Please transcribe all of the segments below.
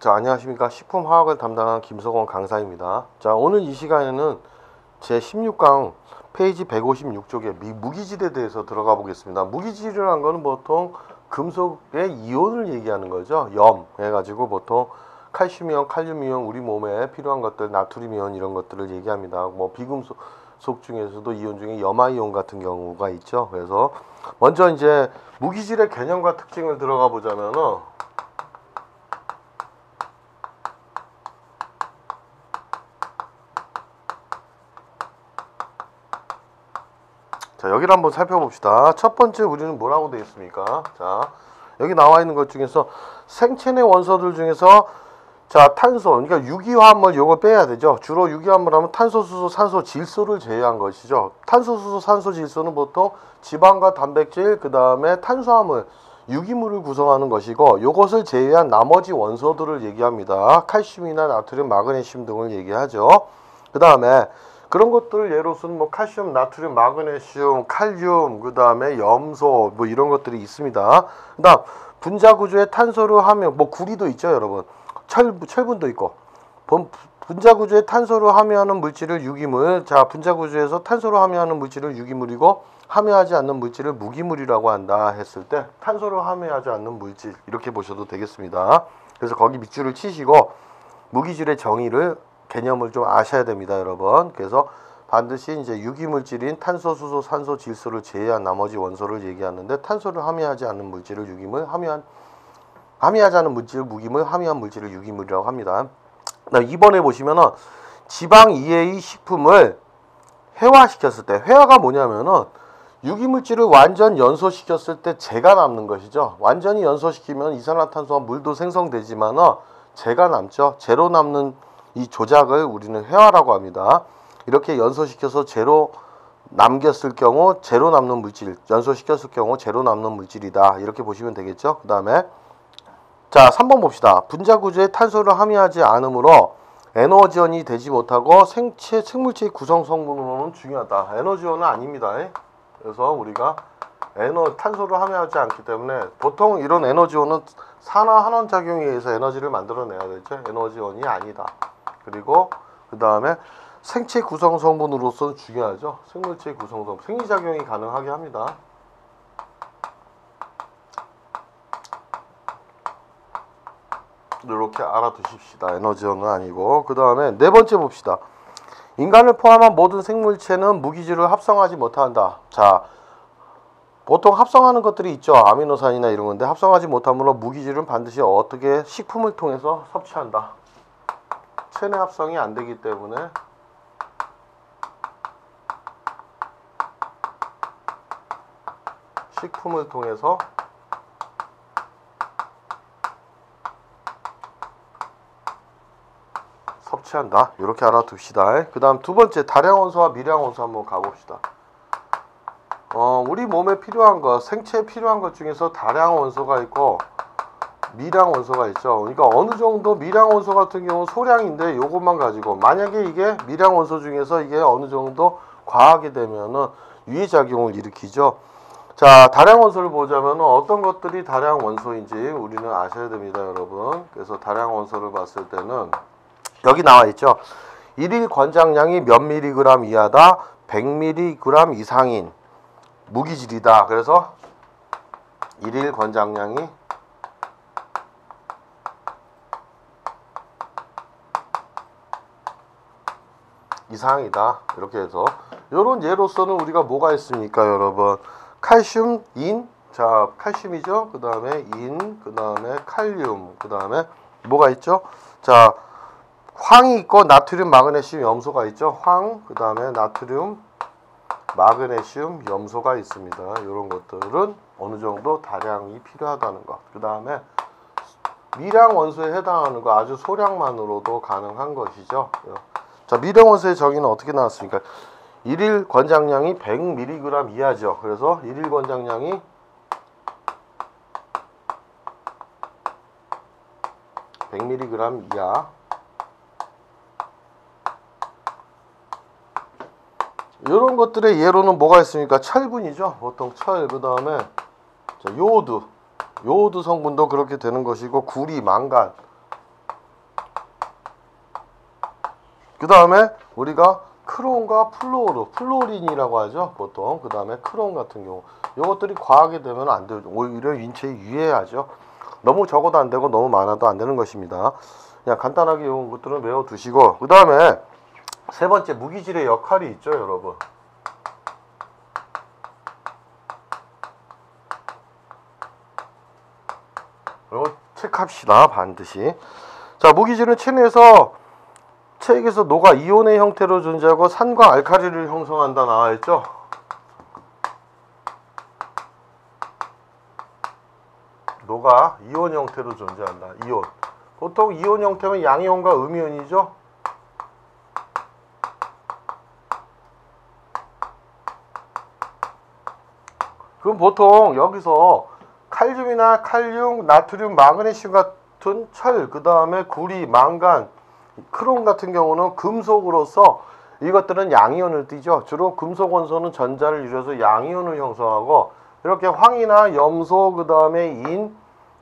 자, 안녕하십니까. 식품화학을 담당한 김석원 강사입니다. 자, 오늘 이 시간에는 제 16강 페이지 156쪽에 무기질에 대해서 들어가 보겠습니다. 무기질이라는 거는 보통 금속의 이온을 얘기하는 거죠. 염 해가지고 보통 칼슘이온, 칼륨이온, 우리 몸에 필요한 것들, 나트륨이온 이런 것들을 얘기합니다. 뭐 비금속 중에서도 이온 중에 염화이온 같은 경우가 있죠. 그래서 먼저 이제 무기질의 개념과 특징을 들어가 보자면은, 자, 여기를 한번 살펴봅시다. 첫 번째 우리는 뭐라고 되어 있습니까? 자, 여기 나와 있는 것 중에서 생체 내 원소들 중에서 자, 탄소, 그러니까 유기화합물 요거 빼야 되죠. 주로 유기화합물 하면 탄소, 수소, 산소, 질소를 제외한 것이죠. 탄소, 수소, 산소, 질소는 보통 지방과 단백질, 그 다음에 탄수화물, 유기물을 구성하는 것이고, 요것을 제외한 나머지 원소들을 얘기합니다. 칼슘이나 나트륨, 마그네슘 등을 얘기하죠. 그 다음에 그런 것들 예로서는 뭐 칼슘, 나트륨, 마그네슘, 칼륨, 그 다음에 염소 뭐 이런 것들이 있습니다. 그 다음 분자 구조의 탄소를 하면 뭐 구리도 있죠, 여러분. 철분도 있고. 분자 구조의 탄소로 함유하는 물질을 유기물, 자, 분자 구조에서 탄소로 함유하는 물질을 유기물이고 함유하지 않는 물질을 무기물이라고 한다 했을 때 탄소로 함유하지 않는 물질 이렇게 보셔도 되겠습니다. 그래서 거기 밑줄을 치시고 무기질의 정의를 개념을 좀 아셔야 됩니다, 여러분. 그래서 반드시 이제 유기물질인 탄소, 수소, 산소, 질소를 제외한 나머지 원소를 얘기하는데, 탄소를 함유하지 않는 물질을 유기물, 함유하지 않은 물질을 무기물, 함유한 물질을 유기물이라고 합니다. 2번에 보시면은 지방 이외의 식품을 회화시켰을 때, 회화가 뭐냐면은 유기물질을 완전 연소시켰을 때 재가 남는 것이죠. 완전히 연소시키면 이산화탄소와 물도 생성되지만은 재가 남죠. 재로 남는 이 조작을 우리는 회화라고 합니다. 이렇게 연소시켜서 재로 남겼을 경우 재로 남는 물질, 연소시켰을 경우 재로 남는 물질이다. 이렇게 보시면 되겠죠. 그 다음에 자, 3번 봅시다. 분자 구조에 탄소를 함유하지 않으므로 에너지원이 되지 못하고 생물체의 구성 성분으로는 중요하다. 에너지원은 아닙니다. 그래서 우리가 탄소를 함유하지 않기 때문에 보통 이런 에너지원은 산화환원 작용에 의해서 에너지를 만들어내야 되죠. 에너지원이 아니다. 그리고 그 다음에 생체 구성 성분으로서는 중요하죠. 생물체 구성 성분, 생리작용이 가능하게 합니다. 이렇게 알아두십시다. 에너지원은 아니고. 그 다음에 네 번째 봅시다. 인간을 포함한 모든 생물체는 무기질을 합성하지 못한다. 자, 보통 합성하는 것들이 있죠. 아미노산이나 이런 건데 합성하지 못하므로 무기질은 반드시 어떻게 식품을 통해서 섭취한다. 체내 합성이 안 되기 때문에 식품을 통해서 섭취한다. 이렇게 알아둡시다. 그 다음 두 번째 다량원소와 미량원소 한번 가봅시다. 우리 몸에 필요한 것, 생체에 필요한 것 중에서 다량원소가 있고 미량원소가 있죠. 그러니까 어느 정도 미량원소 같은 경우는 소량인데 요것만 가지고 만약에 이게 미량원소 중에서 이게 어느 정도 과하게 되면은 유해작용을 일으키죠. 자, 다량원소를 보자면 어떤 것들이 다량원소인지 우리는 아셔야 됩니다, 여러분. 그래서 다량원소를 봤을 때는 여기 나와 있죠. 1일 권장량이 몇 미리그램 이하다, 100mg 이상인 무기질이다. 그래서 1일 권장량이 이상이다. 이렇게 해서 이런 예로서는 우리가 뭐가 있습니까, 여러분? 칼슘, 인, 자, 칼슘이죠. 그 다음에 인, 그 다음에 칼륨, 그 다음에 뭐가 있죠? 자, 황이 있고 나트륨, 마그네슘, 염소가 있죠. 황, 그 다음에 나트륨, 마그네슘, 염소가 있습니다. 이런 것들은 어느 정도 다량이 필요하다는 것. 그 다음에 미량 원소에 해당하는 거 아주 소량만으로도 가능한 것이죠. 자, 미량 원소의 정의는 어떻게 나왔습니까? 1일 권장량이 100mg 이하죠. 그래서 1일 권장량이 100mg 이하. 이런 것들의 예로는 뭐가 있습니까? 철분이죠. 보통 철, 그 다음에 요오드 성분도 그렇게 되는 것이고, 구리, 망간, 그 다음에 우리가 크롬과 플로린이라고 하죠 보통. 그 다음에 크롬 같은 경우 이것들이 과하게 되면 안 돼요. 오히려 인체에 유해하죠. 너무 적어도 안 되고 너무 많아도 안 되는 것입니다. 그냥 간단하게 이런 것들은 외워두시고, 그 다음에 세 번째 무기질의 역할이 있죠 여러분. 이거 체크합시다 반드시. 자, 무기질은 체액에서 녹아 이온의 형태로 존재하고 산과 알칼리를 형성한다 나와있죠. 녹아 이온 형태로 존재한다. 이온. 보통 이온 형태면 양이온과 음이온이죠. 그럼 보통 여기서 칼륨이나 칼륨, 나트륨, 마그네슘 같은 철, 그 다음에 구리, 망간, 크롬 같은 경우는 금속으로서 이것들은 양이온을 띠죠. 주로 금속 원소는 전자를 이뤄서 양이온을 형성하고, 이렇게 황이나 염소, 그 다음에 인,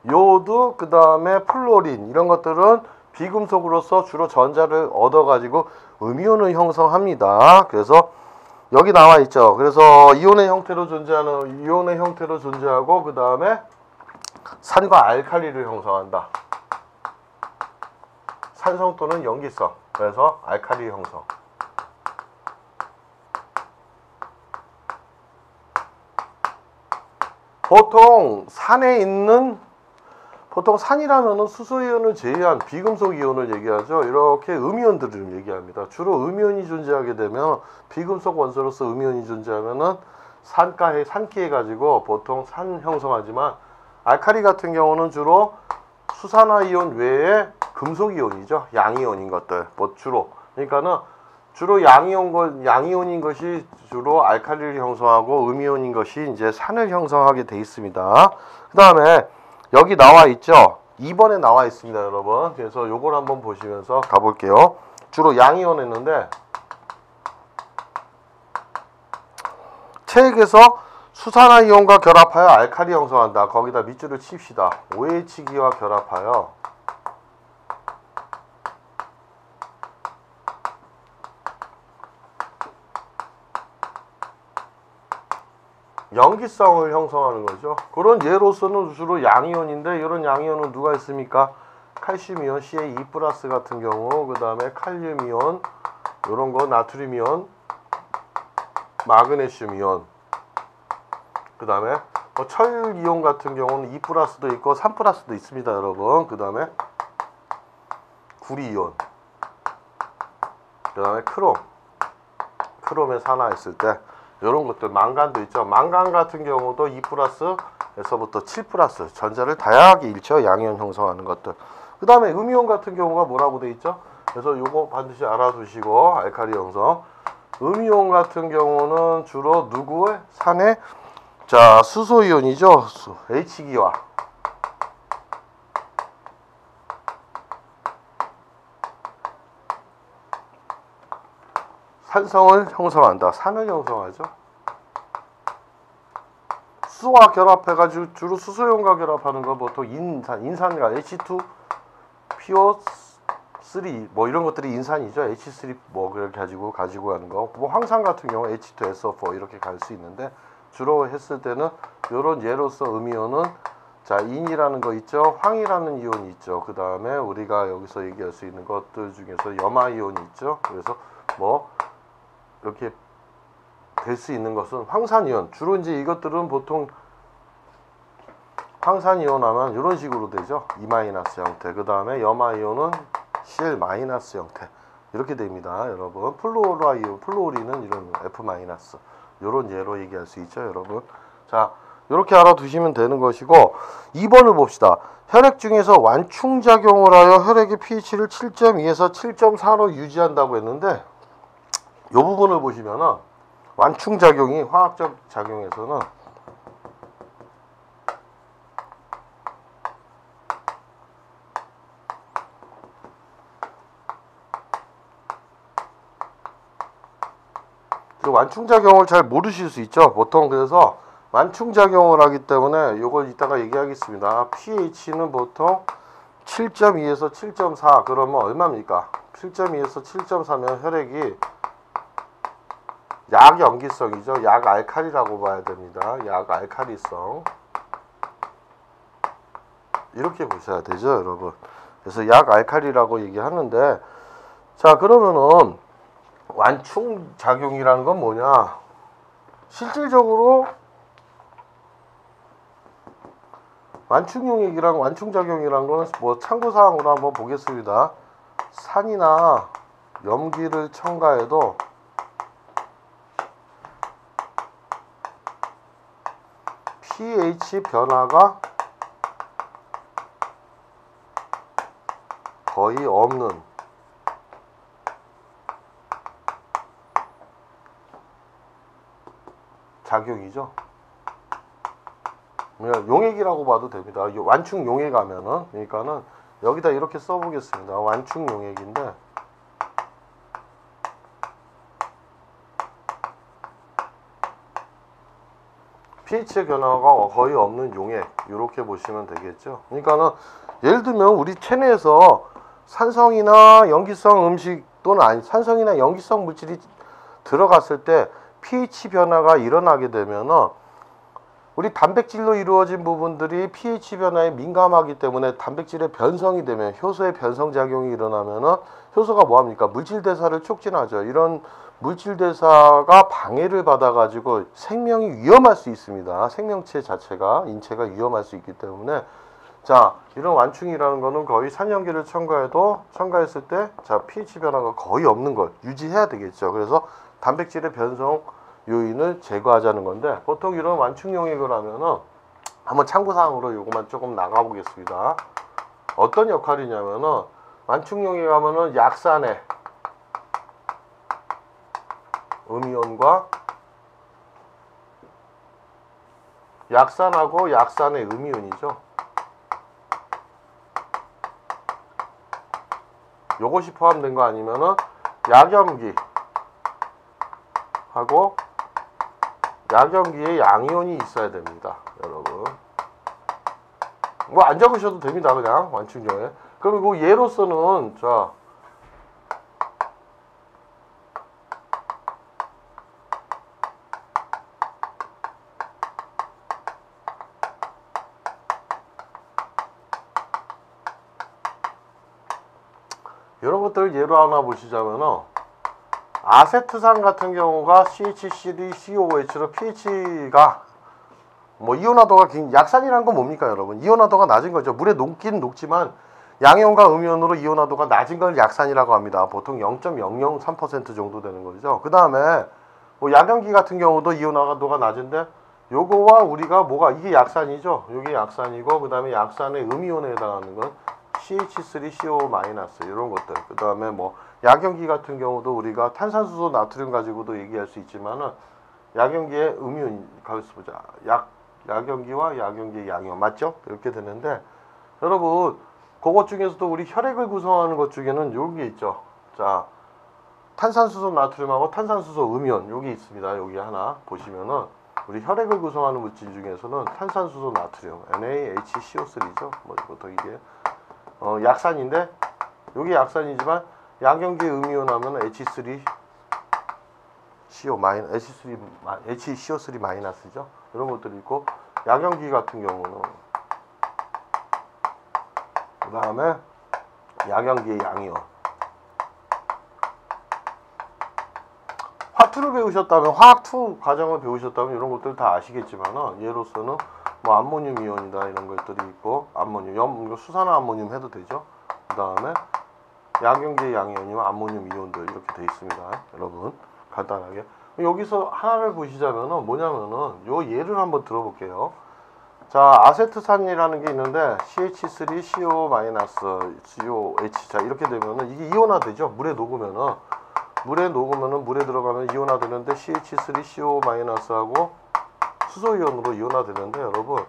요드, 그 다음에 플로린 이런 것들은 비금속으로서 주로 전자를 얻어가지고 음이온을 형성합니다. 그래서 여기 나와 있죠. 그래서 이온의 형태로 존재하고 그 다음에 산과 알칼리를 형성한다. 산성 또는 염기성. 그래서 알칼리 형성. 보통 산이라면은 수소이온을 제외한 비금속 이온을 얘기하죠. 이렇게 음이온들을 얘기합니다. 주로 음이온이 존재하게 되면, 비금속 원소로서 음이온이 존재하면은 산기해 가지고 보통 산 형성하지만, 알칼리 같은 경우는 주로 수산화이온 외에 금속 이온이죠. 양이온인 것들. 주로. 그러니까는 주로 양이온인 것이 주로 알칼리를 형성하고, 음이온인 것이 이제 산을 형성하게 돼 있습니다. 그 다음에 여기 나와 있죠. 2번에 나와 있습니다 여러분. 그래서 요걸 한번 보시면서 가볼게요. 주로 양이온 했는데, 체액에서 수산화이온과 결합하여 알칼리 형성한다. 거기다 밑줄을 칩시다. OH기와 결합하여 염기성을 형성하는 거죠. 그런 예로서는 주로 양이온인데, 이런 양이온은 누가 있습니까? 칼슘이온, CA2+ 같은 경우, 그 다음에 칼륨이온, 이런 거, 나트륨이온, 마그네슘이온, 그 다음에 철이온 같은 경우는 2+도 있고 3+도 있습니다 여러분. 그 다음에 구리이온, 그 다음에 크롬에 산화 있을 때 이런 것들, 망간도 있죠. 망간 같은 경우도 2+에서부터 7+ 전자를 다양하게 잃죠. 양이온 형성하는 것들. 그 다음에 음이온 같은 경우가 뭐라고 돼 있죠. 그래서 요거 반드시 알아두시고, 알칼리 형성. 음이온 같은 경우는 주로 누구의 산의 수소이온이죠. H기와 산성을 형성한다. 산을 형성하죠. 수소와 결합해가지고 주로 수소이온과 결합하는 건 보통 인산과 H2, PO3 뭐 이런 것들이 인산이죠. H3 뭐 그렇게 가지고 가는 거. 뭐 황산 같은 경우 H2SO4 이렇게 갈 수 있는데, 주로 했을 때는 이런 예로서 음이온은 인이라는 거 있죠. 황이라는 이온이 있죠. 그 다음에 우리가 여기서 얘기할 수 있는 것들 중에서 염화이온이 있죠. 그래서 뭐 이렇게 될 수 있는 것은 황산이온. 주로 이제 이것들은 보통 황산이온 하면 이런 식으로 되죠. E- 형태. 그 다음에 염화이온은 Cl- 형태. 이렇게 됩니다 여러분. 플로리는 이런 F-. 이런 예로 얘기할 수 있죠 여러분. 자, 이렇게 알아두시면 되는 것이고, 2번을 봅시다. 혈액 중에서 완충작용을 하여 혈액의 pH를 7.2에서 7.4로 유지한다고 했는데, 이 부분을 보시면은 완충작용이 화학적 작용에서는 완충작용을 잘 모르실 수 있죠 보통. 그래서 완충작용을 하기 때문에 이걸 이따가 얘기하겠습니다. pH는 보통 7.2에서 7.4 그러면 얼마입니까? 7.2에서 7.4면 혈액이 약염기성이죠. 약알칼리라고 봐야 됩니다. 약알칼리성. 이렇게 보셔야 되죠, 여러분. 그래서 약알칼리라고 얘기하는데, 자, 그러면은 완충작용이라는 건 뭐냐? 실질적으로 완충용액이랑 완충작용이라는 거는 뭐 참고사항으로 한번 보겠습니다. 산이나 염기를 첨가해도 pH 변화가 거의 없는 작용이죠. 용액이라고 봐도 됩니다. 완충 용액 하면은, 그러니까는 여기다 이렇게 써보겠습니다. 완충 용액인데, pH 변화가 거의 없는 용액, 이렇게 보시면 되겠죠. 그러니까는 예를 들면 우리 체내에서 산성이나 염기성 음식 또는 산성이나 염기성 물질이 들어갔을 때 pH 변화가 일어나게 되면은 우리 단백질로 이루어진 부분들이 pH 변화에 민감하기 때문에 단백질의 변성이 되면 효소의 변성작용이 일어나면은 효소가 뭐합니까? 물질 대사를 촉진하죠. 이런 물질 대사가 방해를 받아가지고 생명이 위험할 수 있습니다. 생명체 자체가, 인체가 위험할 수 있기 때문에 자, 이런 완충이라는 거는 거의 산염기를 첨가했을 때 자, pH 변화가 거의 없는 걸 유지해야 되겠죠. 그래서 단백질의 변성 요인을 제거하자는 건데, 보통 이런 완충용액을 하면은 한번 참고사항으로 요것만 조금 나가보겠습니다. 어떤 역할이냐면은 완충용액 하면은 약산의 음이온과 약산하고 약산의 음이온이죠. 요것이 포함된 거 아니면은 약염기 하고 약염기에 양이온이 있어야 됩니다, 여러분. 뭐 안 적으셔도 됩니다, 그냥 완충용액. 그리고 예로서는 자, 이런 것들 예로 하나 보시자면은 아세트산 같은 경우가 CH3COOH로 pH가 뭐 이온화도가 약산이라는 건 뭡니까, 여러분? 이온화도가 낮은 거죠. 물에 녹긴 녹지만 양이온과 음이온으로 이온화도가 낮은 걸 약산이라고 합니다. 보통 0.003% 정도 되는 거죠. 그 다음에 뭐 약염기 같은 경우도 이온화도가 낮은데 요거와 우리가 뭐가 이게 약산이죠. 이게 약산이고 그 다음에 약산의 음이온에 해당하는 건 CH3CO- 이런 것들. 그 다음에 뭐 약염기 같은 경우도 우리가 탄산수소 나트륨 가지고도 얘기할 수 있지만은 약염기의 음이온 가만있어 보자. 약염기와 약염기의 양이온 맞죠? 이렇게 되는데 여러분 그것 중에서도 우리 혈액을 구성하는 것 중에는 요런 게 있죠. 자, 탄산수소 나트륨하고 탄산수소 음이온 여기 있습니다. 여기 하나 보시면은 우리 혈액을 구성하는 물질 중에서는 탄산수소 나트륨 NaHCO3죠. 뭐 보통 이게 약산인데 여기 약산이지만 약염기 음이온 하면 HCO3 마이너스죠. 이런 것들이 있고 약염기 같은 경우는 그 다음에 약염기의 양이온. 화투를 배우셨다면 화학2 과정을 배우셨다면 이런 것들 다 아시겠지만 예로서는 뭐 암모늄 이온이다 이런 것들이 있고 암모늄 수산화 암모늄 해도 되죠. 그 다음에 약염기의 양이온이면 암모늄 이온들 이렇게 되어 있습니다. 여러분 간단하게 여기서 하나를 보시자면은 뭐냐면은 요 예를 한번 들어볼게요. 자, 아세트산이라는 게 있는데 CH3CO-COH 자 이렇게 되면은 이게 이온화되죠. 물에 녹으면은 물에 들어가면 이온화되는데 CH3CO- 수소이온으로 이온화되는데 여러분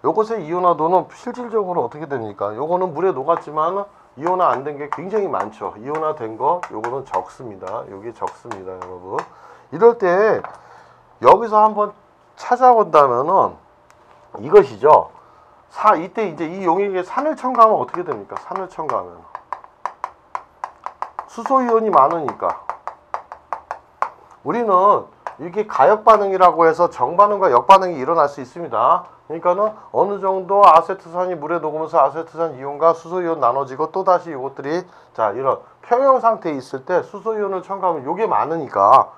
요것의 이온화도는 실질적으로 어떻게 됩니까? 요거는 물에 녹았지만 이온화 안 된 게 굉장히 많죠. 이온화된 거 요거는 적습니다. 요게 적습니다, 여러분. 이럴 때 여기서 한번 찾아본다면은 이것이죠. 이때 이제 이 용액에 산을 첨가하면 어떻게 됩니까? 산을 첨가하면 수소이온이 많으니까 우리는 이게 가역 반응이라고 해서 정반응과 역반응이 일어날 수 있습니다. 그러니까는 어느 정도 아세트산이 물에 녹으면서 아세트산 이온과 수소이온 나눠지고 또다시 이것들이 자 이런 평형 상태에 있을 때 수소이온을 첨가하면 이게 많으니까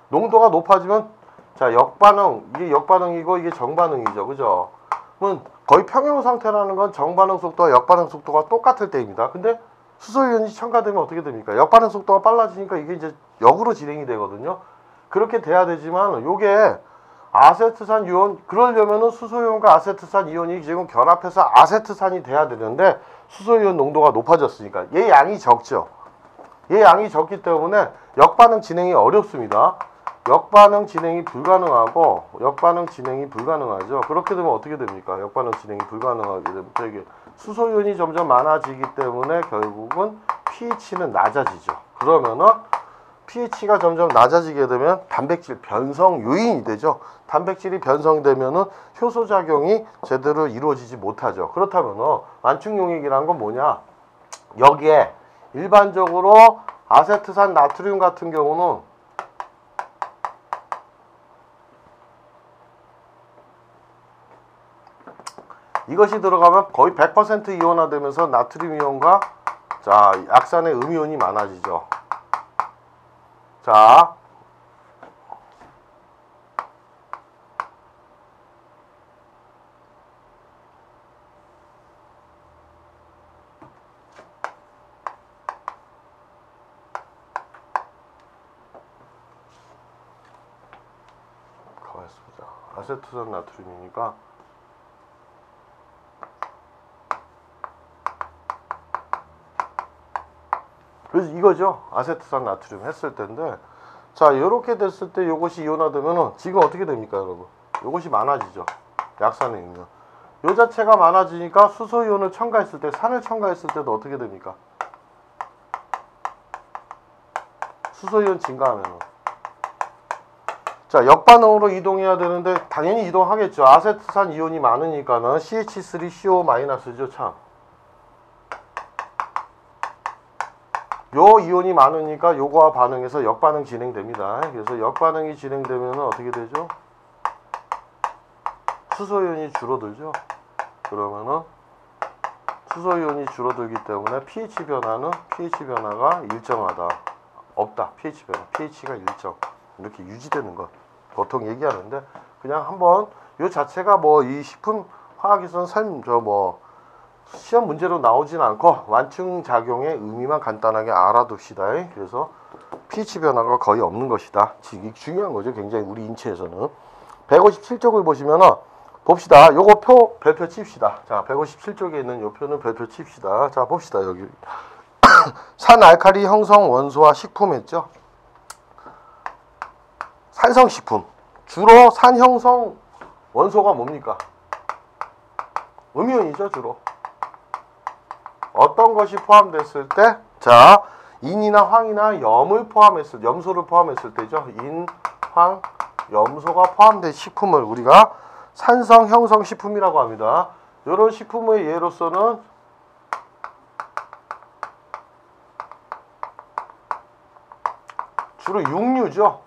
농도가 높아지면 자 역반응 이게 역반응이고 이게 정반응이죠. 그죠? 그러면 거의 평형 상태라는 건 정반응 속도와 역반응 속도가 똑같을 때입니다. 근데 수소이온이 첨가되면 어떻게 됩니까? 역반응 속도가 빨라지니까 이게 이제 역으로 진행이 되거든요. 그렇게 돼야 되지만 요게 아세트산 이온 그러려면은 수소이온과 아세트산 이온이 지금 결합해서 아세트산이 돼야 되는데 수소이온 농도가 높아졌으니까 얘 양이 적죠. 얘 양이 적기 때문에 역반응 진행이 어렵습니다. 역반응 진행이 불가능하고 역반응 진행이 불가능하죠. 그렇게 되면 어떻게 됩니까? 역반응 진행이 불가능하게 되면 이게 수소이온이 점점 많아지기 때문에 결국은 pH는 낮아지죠. 그러면은 pH가 점점 낮아지게 되면 단백질 변성 요인이 되죠. 단백질이 변성되면은 효소 작용이 제대로 이루어지지 못하죠. 그렇다면은 완충용액이란 건 뭐냐? 여기에 일반적으로 아세트산 나트륨 같은 경우는 이것이 들어가면 거의 100% 이온화되면서 나트륨 이온과 자 약산의 음이온이 많아지죠. 자 가만있어 보자. 아세트산 나트륨이니까 그래서 이거죠. 아세트산 나트륨 했을 때인데 자 이렇게 됐을 때 이것이 이온화되면은 지금 어떻게 됩니까 여러분? 이것이 많아지죠. 약산에 있는 요 자체가 많아지니까 수소이온을 첨가했을 때 산을 첨가했을 때도 어떻게 됩니까? 수소이온 증가하면은 자 역반응으로 이동해야 되는데 당연히 이동하겠죠. 아세트산 이온이 많으니까는 CH3CO-죠 참. 요 이온이 많으니까 요거와 반응해서 역반응 진행됩니다. 그래서 역반응이 진행되면 어떻게 되죠? 수소이온이 줄어들죠. 그러면은 수소이온이 줄어들기 때문에 pH 변화가 일정하다. 없다. pH 변화. pH가 일정. 이렇게 유지되는 것. 보통 얘기하는데 그냥 한번 요 자체가 뭐 이 식품 화학에서는 시험 문제로 나오진 않고 완충 작용의 의미만 간단하게 알아둡시다. 그래서 pH 변화가 거의 없는 것이다. 이게 중요한 거죠. 굉장히 우리 인체에서는. 157쪽을 보시면은 봅시다. 요거 별표 칩시다. 자, 157쪽에 있는 요 표는 별표 칩시다. 자, 봅시다. 여기 산알칼리 형성 원소와 식품 했죠. 산성식품. 주로 산 형성 원소가 뭡니까? 음이온이죠, 주로. 어떤 것이 포함됐을 때, 자, 인이나 황이나 염소를 포함했을 때죠. 인, 황, 염소가 포함된 식품을 우리가 산성 형성 식품이라고 합니다. 이런 식품의 예로서는 주로 육류죠.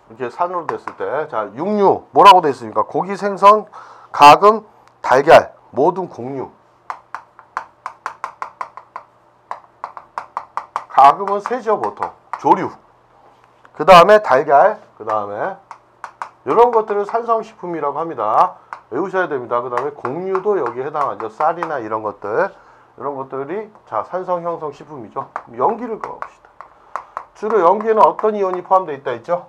이렇게 산으로 됐을 때, 자, 육류 뭐라고 되어 있습니까? 고기, 생선, 가금, 달걀, 모든 곡류. 가금은 새죠, 보통. 조류. 그 다음에 달걀, 그 다음에 이런 것들을 산성식품이라고 합니다. 외우셔야 됩니다. 그 다음에 곡류도 여기에 해당하죠. 쌀이나 이런 것들이 자 산성 형성 식품이죠. 연기를 그어봅시다. 주로 연기에는 어떤 이온이 포함되어 있다 했죠?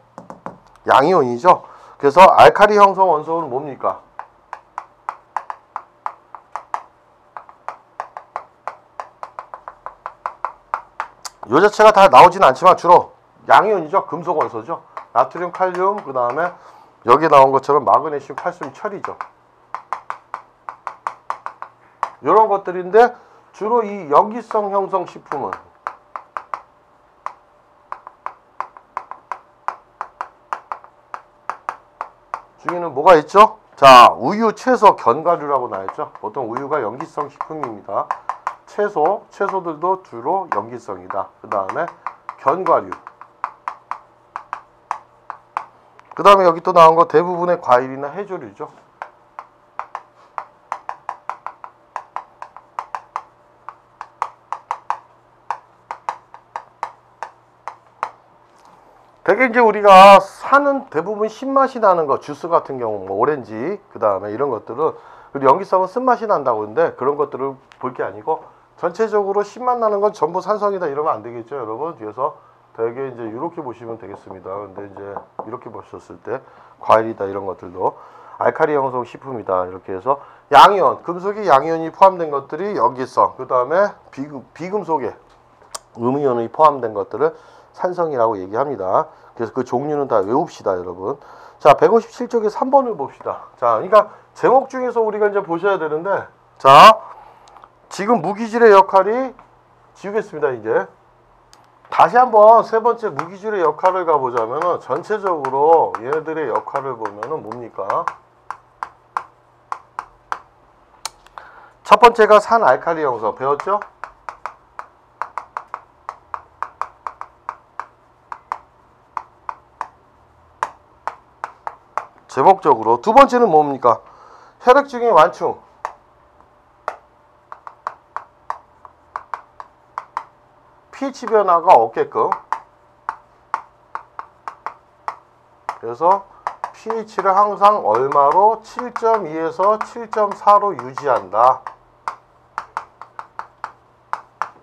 양이온이죠. 그래서 알칼리 형성 원소는 뭡니까? 요 자체가 다 나오지는 않지만 주로 양이온이죠. 금속 원소죠. 나트륨, 칼륨, 그 다음에 여기 나온 것처럼 마그네슘, 칼슘, 철이죠. 이런 것들인데 주로 이 염기성 형성 식품은 중에는 뭐가 있죠? 자, 우유, 채소, 견과류라고 나왔죠. 보통 우유가 염기성 식품입니다. 채소들도 주로 염기성이다. 그 다음에 견과류. 그 다음에 여기 또 나온 거 대부분의 과일이나 해조류죠. 되게 이제 우리가 사는 대부분 신맛이 나는 거, 주스 같은 경우 뭐 오렌지, 그 다음에 이런 것들은 그리고 염기성은 쓴맛이 난다고 하는데 그런 것들을 볼 게 아니고 전체적으로 신맛 나는 건 전부 산성이다 이러면 안 되겠죠, 여러분. 뒤에서 되게 이제 이렇게 보시면 되겠습니다. 근데 이제 이렇게 보셨을 때 과일이다 이런 것들도 알칼리 형성 식품이다 이렇게 해서 양이온, 금속에 양이온이 포함된 것들이 염기성, 그 다음에 비금속에 음이온이 포함된 것들을 산성이라고 얘기합니다. 그래서 그 종류는 다 외웁시다, 여러분. 자, 157쪽에 3번을 봅시다. 자, 그러니까 제목 중에서 우리가 이제 보셔야 되는데, 자, 지금 무기질의 역할이 지우겠습니다, 이제. 다시 한번 세 번째 무기질의 역할을 가보자면은 전체적으로 얘네들의 역할을 보면은 뭡니까? 첫 번째가 산 알칼리 형성 배웠죠? 제목적으로. 두 번째는 뭡니까? 혈액중의 완충. pH 변화가 없게끔. 그래서 pH를 항상 얼마로 7.2에서 7.4로 유지한다.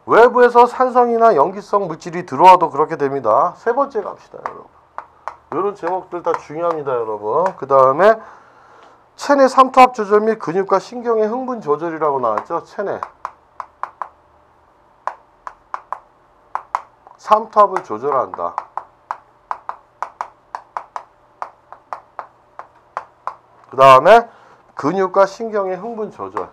외부에서 산성이나 염기성 물질이 들어와도 그렇게 됩니다. 세 번째 갑시다, 여러분. 이런 제목들 다 중요합니다, 여러분. 그 다음에 체내 삼투압 조절 및 근육과 신경의 흥분 조절이라고 나왔죠. 체내 삼투압을 조절한다. 그 다음에 근육과 신경의 흥분 조절.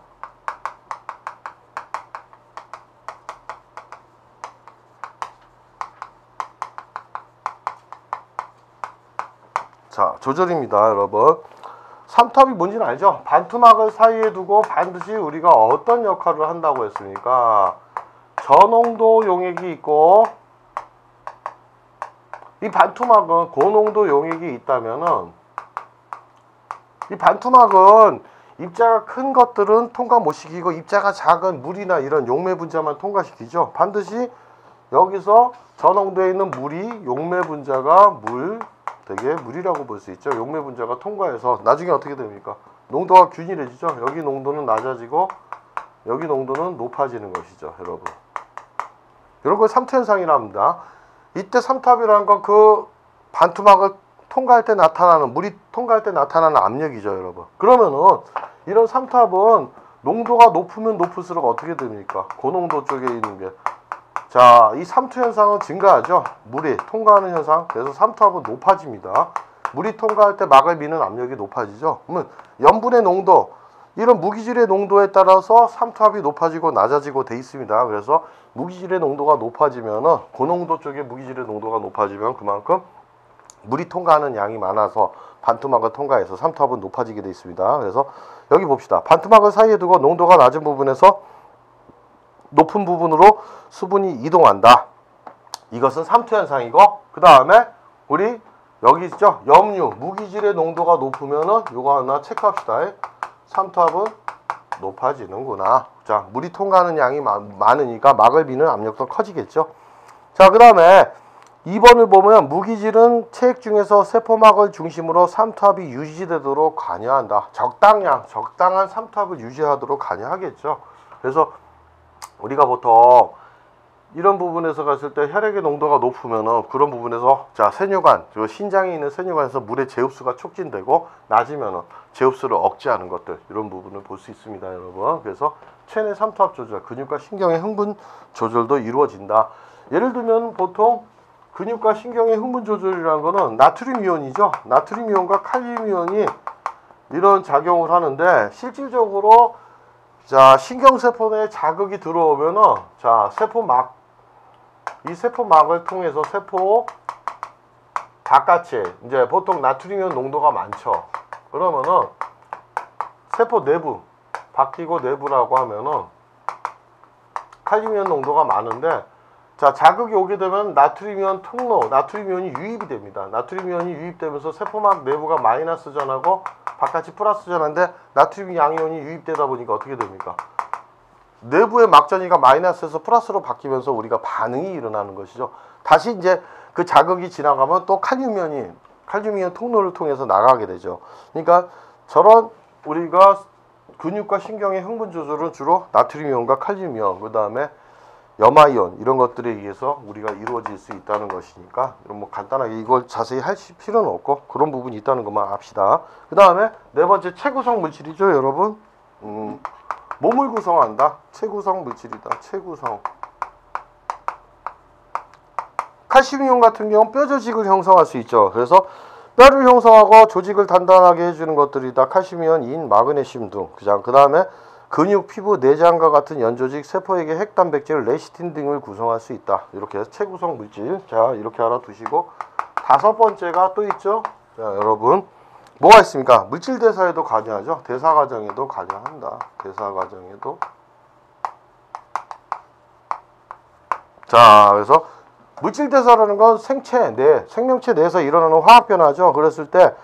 자, 조절입니다, 여러분. 삼투압이 뭔지는 알죠? 반투막을 사이에 두고 반드시 우리가 어떤 역할을 한다고 했습니까? 저농도 용액이 있고, 이 반투막은 고농도 용액이 있다면은, 이 반투막은 입자가 큰 것들은 통과 못 시키고 입자가 작은 물이나 이런 용매 분자만 통과시키죠. 반드시 여기서 저농도에 있는 물이 용매 분자가 되게 물이라고 볼 수 있죠. 용매 분자가 통과해서 나중에 어떻게 됩니까? 농도가 균일해지죠. 여기 농도는 낮아지고 여기 농도는 높아지는 것이죠, 여러분. 이런 걸 삼투현상이라 합니다. 이때 삼투압이라는 건 그 반투막을 통과할 때 나타나는, 물이 통과할 때 나타나는 압력이죠, 여러분. 그러면은 이런 삼투압은 농도가 높으면 높을수록 어떻게 됩니까? 고농도 쪽에 있는 게, 자, 이 삼투 현상은 증가하죠. 물이 통과하는 현상. 그래서 삼투압은 높아집니다. 물이 통과할 때 막을 미는 압력이 높아지죠. 그러면 염분의 농도, 이런 무기질의 농도에 따라서 삼투압이 높아지고 낮아지고 돼 있습니다. 그래서 무기질의 농도가 높아지면은 고농도 쪽에 무기질의 농도가 높아지면 그만큼 물이 통과하는 양이 많아서 반투막을 통과해서 삼투압은 높아지게 돼 있습니다. 그래서 여기 봅시다. 반투막을 사이에 두고 농도가 낮은 부분에서 높은 부분으로 수분이 이동한다. 이것은 삼투 현상이고, 그 다음에 우리 여기 있죠. 염류, 무기질의 농도가 높으면은 요거 하나 체크합시다. 삼투압은 높아지는구나. 자, 물이 통과하는 양이 많으니까 막을 비는 압력도 커지겠죠. 자, 그 다음에 2번을 보면 무기질은 체액 중에서 세포막을 중심으로 삼투압이 유지되도록 관여한다. 적당한 삼투압을 유지하도록 관여하겠죠. 그래서 우리가 보통 이런 부분에서 갔을 때 혈액의 농도가 높으면은 그런 부분에서, 자, 세뇨관, 신장에 있는 세뇨관에서 물의 제흡수가 촉진되고 낮으면은 제흡수를 억제하는 것들, 이런 부분을 볼 수 있습니다, 여러분. 그래서 체내 삼투압 조절, 근육과 신경의 흥분 조절도 이루어진다. 예를 들면 보통 근육과 신경의 흥분 조절이라는 거는 나트륨 이온이죠. 나트륨 이온과 칼륨 이온이 이런 작용을 하는데, 실질적으로 자, 신경세포 내에 자극이 들어오면은, 자, 세포막, 이 세포막을 통해서 세포 바깥에 이제 보통 나트륨 이온 농도가 많죠. 그러면은 세포 내부 바뀌고 내부라고 하면은 칼륨이온 농도가 많은데, 자, 자극이 오게 되면 나트륨이온 통로, 나트륨이온이 유입이 됩니다. 나트륨이온이 유입되면서 세포막 내부가 마이너스 전하고 바깥이 플러스 전하인데, 나트륨 양이온이 유입되다 보니까 어떻게 됩니까? 내부의 막전이가 마이너스에서 플러스로 바뀌면서 우리가 반응이 일어나는 것이죠. 다시 이제 그 자극이 지나가면 또 칼륨이온 통로를 통해서 나가게 되죠. 그러니까 저런 우리가 근육과 신경의 흥분 조절은 주로 나트륨이온과 칼륨이온, 그 다음에 염화이온 이런 것들에 의해서 우리가 이루어질 수 있다는 것이니까, 뭐 간단하게 이걸 자세히 할 필요는 없고 그런 부분이 있다는 것만 압시다. 그 다음에 네 번째 체구성 물질이죠, 여러분. 몸을 구성한다. 체구성 물질이다. 체구성. 칼슘이온 같은 경우는 뼈 조직을 형성할 수 있죠. 그래서 뼈를 형성하고 조직을 단단하게 해주는 것들이다. 칼슘이온, 인, 마그네슘 등. 그 다음에 근육, 피부, 내장과 같은 연조직, 세포에게 핵단백질, 레시틴 등을 구성할 수 있다. 이렇게 해서 체구성 물질. 자, 이렇게 알아두시고, 다섯 번째가 또 있죠. 자, 여러분, 뭐가 있습니까? 물질 대사에도 관여하죠. 대사 과정에도 관여한다. 대사 과정에도. 자, 그래서 물질 대사라는 건 생명체 내에서 일어나는 화학 변화죠. 그랬을 때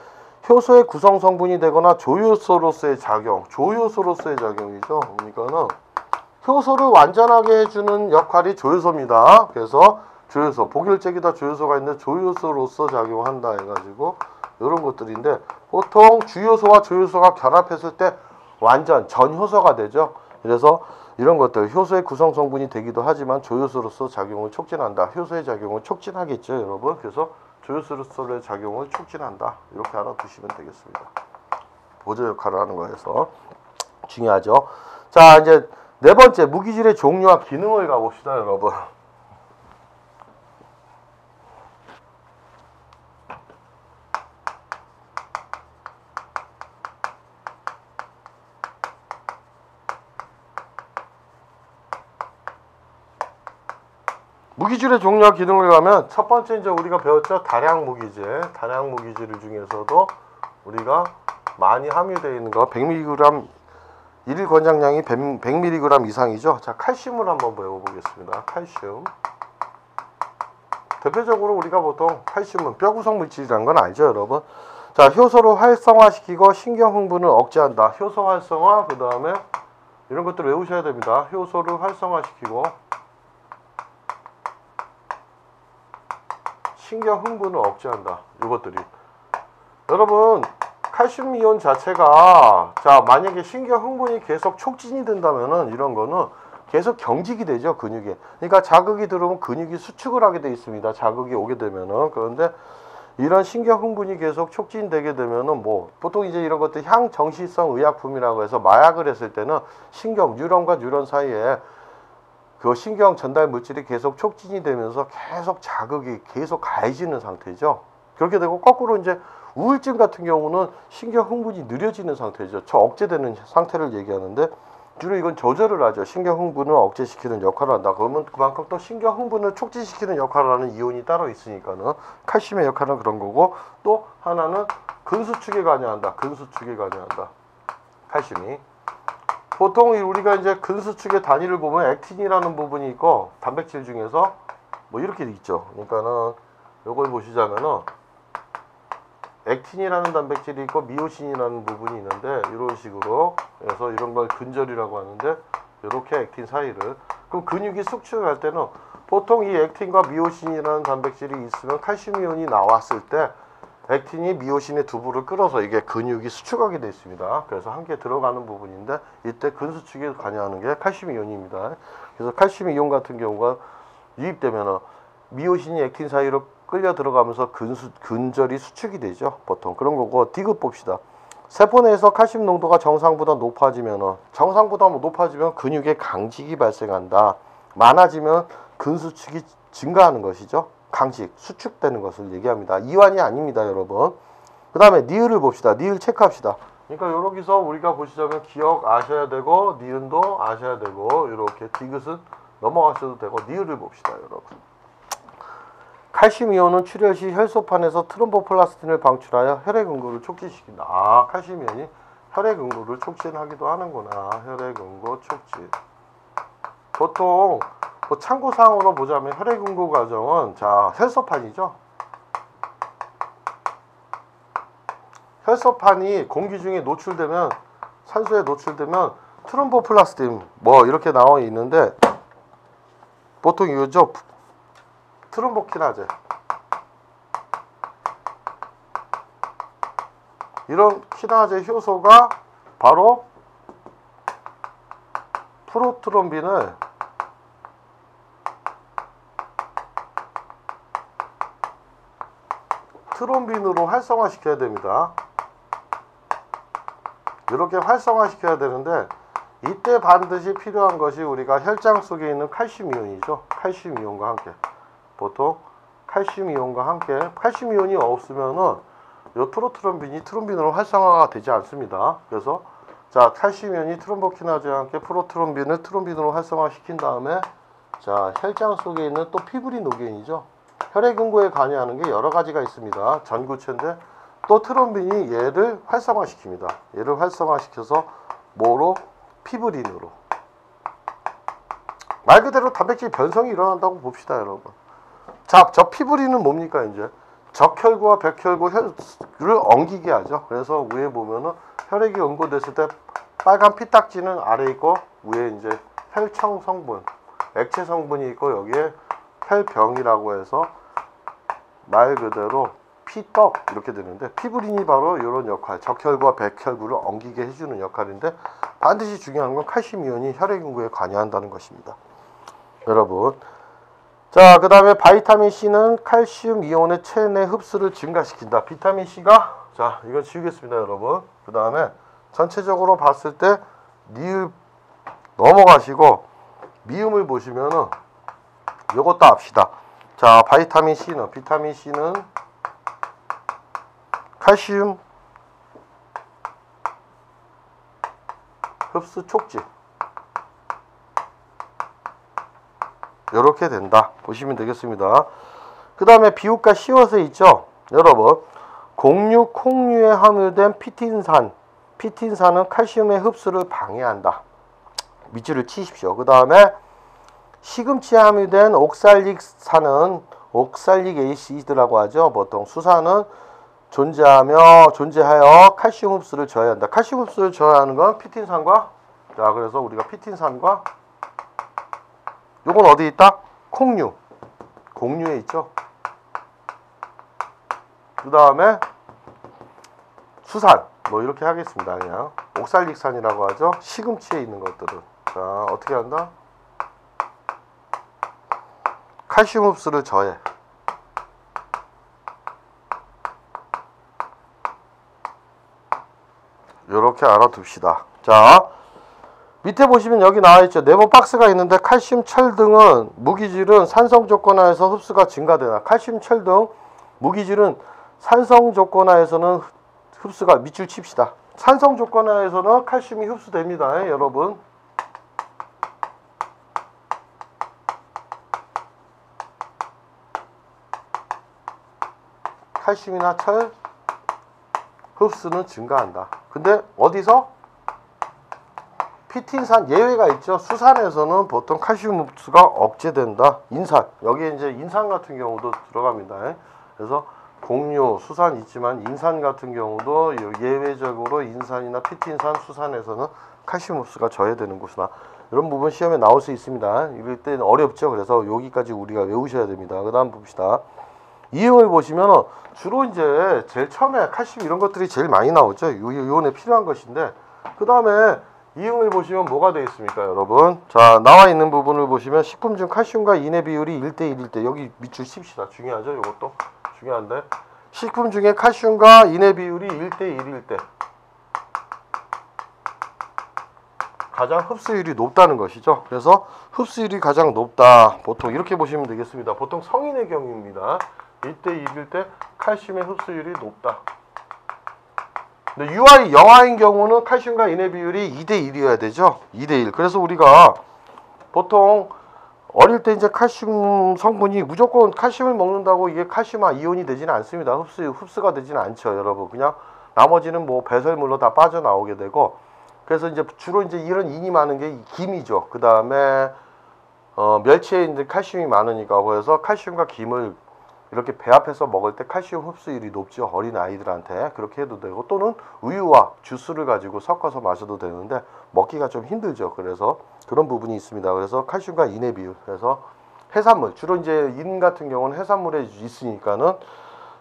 효소의 구성 성분이 되거나 조효소로서의 작용이죠. 그러니까는 효소를 완전하게 해주는 역할이 조효소입니다. 그래서 조효소, 복일제기다 조효소가 있는데 조효소로서 작용한다 해가지고 이런 것들인데, 보통 주효소와 조효소가 결합했을 때 완전 전효소가 되죠. 그래서 이런 것들 효소의 구성 성분이 되기도 하지만 조효소로서 작용을 촉진한다. 효소의 작용을 촉진하겠죠, 여러분. 그래서 조효소로서의 작용을 촉진한다. 이렇게 알아두시면 되겠습니다. 보조 역할을 하는 거에서 중요하죠. 자, 이제 네 번째 무기질의 종류와 기능을 가봅시다, 여러분. 무기질의 종류와 기능을 가면 첫 번째 이제 우리가 배웠죠. 다량 무기질. 다량 무기질 중에서도 우리가 많이 함유되어 있는 거 100mg, 일일 권장량이 100mg 이상이죠. 자, 칼슘을 한번 배워보겠습니다. 칼슘. 대표적으로 우리가 보통 칼슘은 뼈 구성 물질이라는 건 알죠, 여러분. 자, 효소를 활성화시키고 신경 흥분을 억제한다. 효소 활성화, 그 다음에 이런 것들 외우셔야 됩니다. 효소를 활성화시키고 신경 흥분을 억제한다. 이것들이. 여러분, 칼슘 이온 자체가, 자, 만약에 신경 흥분이 계속 촉진이 된다면은 이런 거는 계속 경직이 되죠, 근육에. 그러니까 자극이 들어오면 근육이 수축을 하게 돼 있습니다. 자극이 오게 되면은. 그런데 이런 신경 흥분이 계속 촉진되게 되면은 뭐 보통 이제 이런 것들 향정시성 의약품이라고 해서 마약을 했을 때는 신경 뉴런과 뉴런 사이에 그 신경 전달 물질이 계속 촉진이 되면서 계속 자극이 계속 가해지는 상태죠. 그렇게 되고 거꾸로 이제 우울증 같은 경우는 신경 흥분이 느려지는 상태죠. 억제되는 상태를 얘기하는데 주로 이건 조절을 하죠. 신경 흥분을 억제시키는 역할을 한다. 그러면 그만큼 또 신경 흥분을 촉진시키는 역할을 하는 이온이 따로 있으니까는 칼슘의 역할은 그런 거고, 또 하나는 근수축에 관여한다. 근수축에 관여한다. 칼슘이. 보통 우리가 이제 근수축의 단위를 보면 액틴이라는 부분이 있고, 단백질 중에서 뭐 이렇게 있죠. 그러니까는 요걸 보시자면은 액틴이라는 단백질이 있고 미오신이라는 부분이 있는데, 이런 식으로 해서 이런 걸 근절이라고 하는데, 이렇게 액틴 사이를, 그럼 근육이 수축할 때는 보통 이 액틴과 미오신이라는 단백질이 있으면 칼슘 이온이 나왔을 때 액틴이 미오신의 두부를 끌어서 이게 근육이 수축하게 되어 있습니다. 그래서 함께 들어가는 부분인데, 이때 근수축에 관여하는 게 칼슘 이온입니다. 그래서 칼슘 이온 같은 경우가 유입되면 미오신이 액틴 사이로 끌려 들어가면서 근절이 수축이 되죠. 보통 그런 거고, 디귿 봅시다. 세포 내에서 칼슘 농도가 정상보다 높아지면 근육에 강직이 발생한다. 많아지면 근수축이 증가하는 것이죠. 강직, 수축되는 것을 얘기합니다. 이완이 아닙니다, 여러분. 그 다음에 니을을 봅시다. 니을 체크합시다. 그러니까 여기서 우리가 보시자면 기억하셔야 되고, 니은도 아셔야 되고, 이렇게 디귿은 넘어가셔도 되고, 니을을 봅시다, 여러분. 칼슘 이온은 출혈 시 혈소판에서 트롬보플라스틴을 방출하여 혈액 응고를 촉진시킨다. 칼슘 이온이 혈액응고를 촉진하기도 하는구나. 혈액응고 촉진. 보통 뭐 참고사항으로 보자면 혈액응고 과정은 자 혈소판이죠. 혈소판이 공기 중에 노출되면 산소에 노출되면 트롬보플라스틴 뭐 이렇게 나와 있는데 보통 이거죠. 트롬보키나제. 이런 키나제 효소가 바로 프로트롬빈을 트롬빈으로 활성화시켜야 됩니다. 이렇게 활성화시켜야 되는데 이때 반드시 필요한 것이 우리가 혈장 속에 있는 칼슘 이온이죠. 칼슘 이온과 함께 보통 칼슘 이온과 함께 칼슘 이온이 없으면은 이 프로트롬빈이 트롬빈으로 활성화가 되지 않습니다. 그래서 자 칼슘 이온이 트롬보키나즈와 함께 프로트롬빈을 트롬빈으로 활성화시킨 다음에 자 혈장 속에 있는 또 피브리노겐이죠. 혈액응고에 관여하는 게 여러 가지가 있습니다. 전구체인데 또 트롬빈이 얘를 활성화시킵니다. 얘를 활성화시켜서 뭐로? 피브린으로. 말 그대로 단백질 변성이 일어난다고 봅시다, 여러분. 자, 저 피브린은 뭡니까, 이제? 적혈구와 백혈구를 엉기게 하죠. 그래서 위에 보면은 혈액이 응고됐을 때 빨간 피딱지는 아래 있고 위에 이제 혈청 성분, 액체 성분이 있고 여기에 혈병이라고 해서 말 그대로 피떡 이렇게 되는데 피브린이 바로 이런 역할, 적혈구와 백혈구를 엉기게 해주는 역할인데 반드시 중요한 건 칼슘 이온이 혈액응고에 관여한다는 것입니다. 여러분, 자, 그 다음에 바이타민 C는 칼슘 이온의 체내 흡수를 증가시킨다. 비타민 C가 자 이건 지우겠습니다, 여러분. 그 다음에 전체적으로 봤을 때 니을 넘어가시고 미음을 보시면은 요것도 압시다. 자, 바이타민 C는 비타민 C는 칼슘 흡수 촉진 이렇게 된다 보시면 되겠습니다. 그 다음에 비옥과 시옷에 있죠, 여러분. 곡류, 콩류에 함유된 피틴산은 칼슘의 흡수를 방해한다. 밑줄을 치십시오. 그 다음에 시금치에 함유된 옥살릭산은 옥살릭 에이시드라고 하죠. 보통 수산은 존재하여 칼슘 흡수를 저해한다. 칼슘 흡수를 저해하는 건 피틴산과 자 그래서 우리가 피틴산과 요건 어디 있다? 콩류, 곡류에 있죠. 그 다음에 수산 뭐 이렇게 하겠습니다. 그냥 옥살릭산이라고 하죠. 시금치에 있는 것들은 자 어떻게 한다? 칼슘 흡수를 저해. 요렇게 알아둡시다. 자, 밑에 보시면 여기 나와있죠. 네모 박스가 있는데 칼슘, 철 등은 무기질은 산성 조건하에서 흡수가 증가되나. 칼슘, 철 등 무기질은 산성 조건하에서는 흡수가 밑줄 칩시다. 산성 조건하에서는 칼슘이 흡수됩니다. 여러분. 칼슘이나 철 흡수는 증가한다. 근데 어디서? 피틴산 예외가 있죠. 수산에서는 보통 칼슘 흡수가 억제된다. 인산 여기에 이제 인산 같은 경우도 들어갑니다. 그래서 곡류, 수산 있지만 인산 같은 경우도 예외적으로 인산이나 피틴산, 수산에서는 칼슘 흡수가 저해되는 것이나 이런 부분 시험에 나올 수 있습니다. 이럴 때는 어렵죠. 그래서 여기까지 우리가 외우셔야 됩니다. 그 다음 봅시다. 이응을 보시면 주로 이제 제일 처음에 칼슘 이런 것들이 제일 많이 나오죠. 이온에 필요한 것인데 그 다음에 이응을 보시면 뭐가 되어 있습니까, 여러분? 자, 나와 있는 부분을 보시면 식품 중 칼슘과 인의 비율이 1대1일 때 여기 밑줄 칩시다. 중요하죠. 이것도 중요한데 식품 중에 칼슘과 인의 비율이 1대1일 때 가장 흡수율이 높다는 것이죠. 그래서 흡수율이 가장 높다. 보통 이렇게 보시면 되겠습니다. 보통 성인의 경우입니다. 1대1일 때 칼슘의 흡수율이 높다. 근데 영아인 경우는 칼슘과 인의 비율이 2대1이어야 되죠. 2대1. 그래서 우리가 보통 어릴 때 이제 칼슘 성분이 무조건 칼슘을 먹는다고 이게 칼슘 이온이 되지는 않습니다. 흡수가 되지는 않죠, 여러분. 그냥 나머지는 뭐 배설물로 다 빠져나오게 되고, 그래서 이제 주로 이제 이런 인이 많은 게 김이죠. 그 다음에 멸치에 이제 칼슘이 많으니까, 그래서 칼슘과 김을 이렇게 배합해서 먹을 때 칼슘 흡수율이 높죠. 어린 아이들한테 그렇게 해도 되고, 또는 우유와 주스를 가지고 섞어서 마셔도 되는데 먹기가 좀 힘들죠. 그래서 그런 부분이 있습니다. 그래서 칼슘과 인의 비율, 그래서 해산물, 주로 이제 인 같은 경우는 해산물에 있으니까는,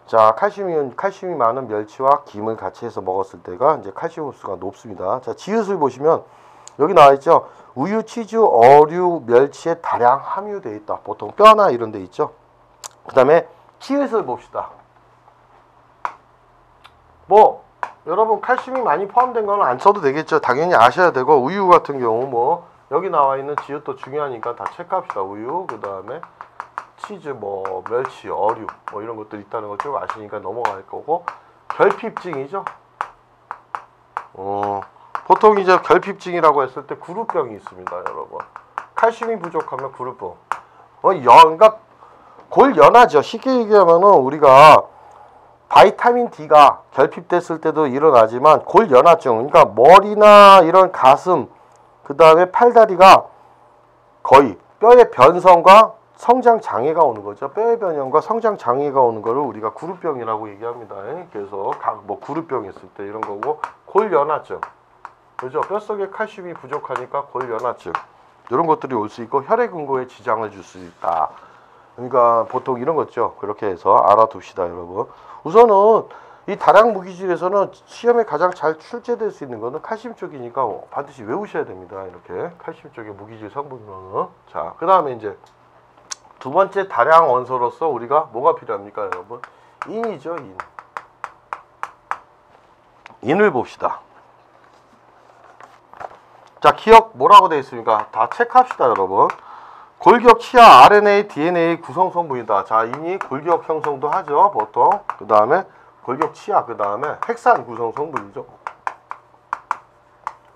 자, 칼슘이 많은 멸치와 김을 같이 해서 먹었을 때가 이제 칼슘 흡수가 높습니다. 자, 지읒을 보시면 여기 나와 있죠. 우유, 치즈, 어류, 멸치에 다량 함유되어 있다. 보통 뼈나 이런 데 있죠. 그 다음에 치읓을 봅시다. 뭐 여러분 칼슘이 많이 포함된 거는 안 써도 되겠죠. 당연히 아셔야 되고, 우유 같은 경우 뭐 여기 나와 있는 지읒도 중요하니까 다 체크합시다. 우유, 그 다음에 치즈, 뭐 멸치, 어류 뭐 이런 것들 있다는 걸 쭉 아시니까 넘어갈 거고, 결핍증이죠. 보통 이제 결핍증이라고 했을 때 구루병이 있습니다, 여러분. 칼슘이 부족하면 구루병. 그러니까 골연화죠. 쉽게 얘기하면은 우리가 바이타민 D가 결핍됐을 때도 일어나지만 골연화증, 그러니까 머리나 이런 가슴, 그 다음에 팔다리가 거의 뼈의 변성과 성장 장애가 오는 거죠. 뼈의 변형과 성장 장애가 오는 거를 우리가 구루병이라고 얘기합니다. 그래서 뭐 구루병 있을 때 이런 거고, 골연화증, 그죠? 뼛속에 칼슘이 부족하니까 골연화증, 이런 것들이 올 수 있고, 혈액 응고에 지장을 줄 수 있다. 그러니까 보통 이런 거죠. 그렇게 해서 알아둡시다, 여러분. 우선은 이 다량 무기질에서는 시험에 가장 잘 출제될 수 있는 거는 칼슘 쪽이니까 반드시 외우셔야 됩니다. 이렇게 칼슘 쪽의 무기질 성분으로는. 자, 그 다음에 이제 두 번째 다량 원소로서 우리가 뭐가 필요합니까, 여러분? 인이죠, 인. 인을 봅시다. 자, 기억 뭐라고 되어 있습니까? 다 체크합시다, 여러분. 골격 치아 RNA, DNA 구성 성분이다. 자, 인이 골격 형성도 하죠, 보통. 그 다음에 골격 치아, 그 다음에 핵산 구성 성분이죠.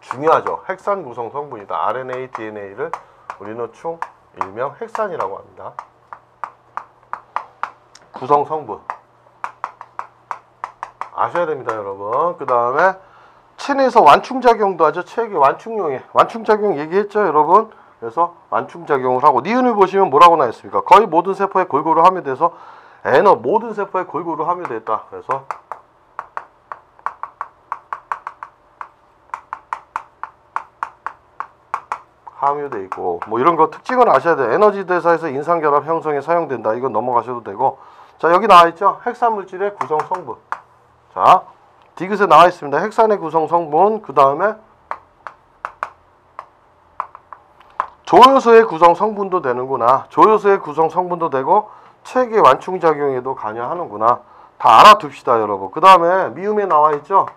중요하죠. 핵산 구성 성분이다. RNA, DNA를 우리는 충 일명 핵산이라고 합니다. 구성 성분 아셔야 됩니다, 여러분. 그 다음에 체내에서 완충작용도 하죠. 체액의 완충용에 완충작용 얘기했죠, 여러분. 그래서 완충작용을 하고, 니은을 보시면 뭐라고 나와 있습니까? 거의 모든 세포에 골고루 함유돼서 모든 세포에 골고루 함유됐다. 그래서 함유돼 있고, 뭐 이런 거 특징을 아셔야 돼요. 에너지 대사에서 인산결합 형성에 사용된다. 이건 넘어가셔도 되고. 자, 여기 나와 있죠. 핵산 물질의 구성 성분. 자, 디귿에 나와 있습니다. 핵산의 구성 성분. 그 다음에 조효소의 구성 성분도 되는구나. 조효소의 구성 성분도 되고, 체액의 완충작용에도 관여하는구나. 다 알아둡시다, 여러분. 그 다음에 미음에 나와 있죠.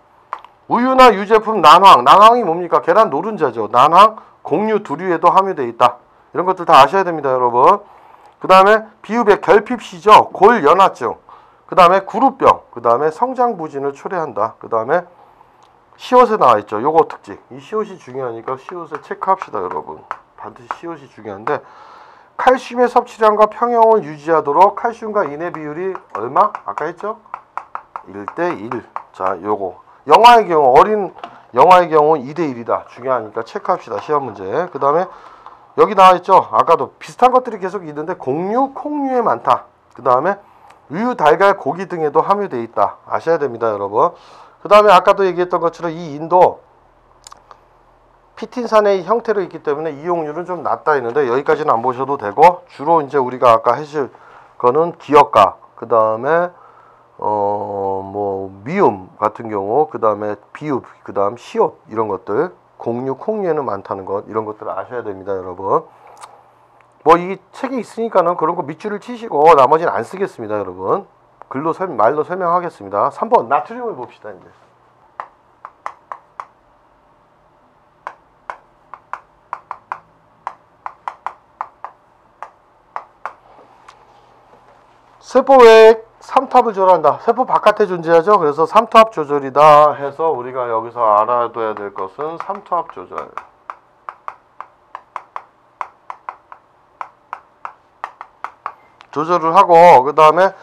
우유나 유제품 난황. 난황이 뭡니까? 계란 노른자죠. 난황, 곡류, 두류에도 함유되어 있다. 이런 것들 다 아셔야 됩니다, 여러분. 그 다음에 비읍의 결핍시죠. 골연화증. 그 다음에 구루병. 그 다음에 성장부진을 초래한다. 그 다음에 시옷에 나와 있죠. 요거 특징. 이 시옷이 중요하니까 시옷에 체크합시다, 여러분. 반드시 시옷이 중요한데, 칼슘의 섭취량과 평형을 유지하도록 칼슘과 인의 비율이 얼마? 아까 했죠? 1대1. 자, 요거. 영화의 경우, 어린 영화의 경우 2대1이다. 중요하니까 체크합시다, 시험 문제. 그 다음에 여기 나와 있죠? 아까도 비슷한 것들이 계속 있는데, 곡류, 콩류에 많다. 그 다음에 우유, 달걀, 고기 등에도 함유되어 있다. 아셔야 됩니다, 여러분. 그 다음에 아까도 얘기했던 것처럼 이 인도 피틴산의 형태로 있기 때문에 이용률은 좀 낮다 했는데, 여기까지는 안 보셔도 되고, 주로 이제 우리가 아까 하실 거는 기역가, 그 다음에 뭐 미음 같은 경우, 그 다음에 비읍, 그 다음 시옷, 이런 것들, 곡류, 콩류에는 많다는 것, 이런 것들을 아셔야 됩니다, 여러분. 뭐 이 책에 있으니까는 그런 거 밑줄을 치시고 나머지는 안 쓰겠습니다, 여러분. 말로 설명하겠습니다. 3번 나트륨을 봅시다, 이제. 세포 외에 3탑을 조절한다. 세포 바깥에 존재하죠. 그래서 3탑 조절이다 해서 우리가 여기서 알아둬야 될 것은 3탑 조절. 조절을 하고, 그 다음에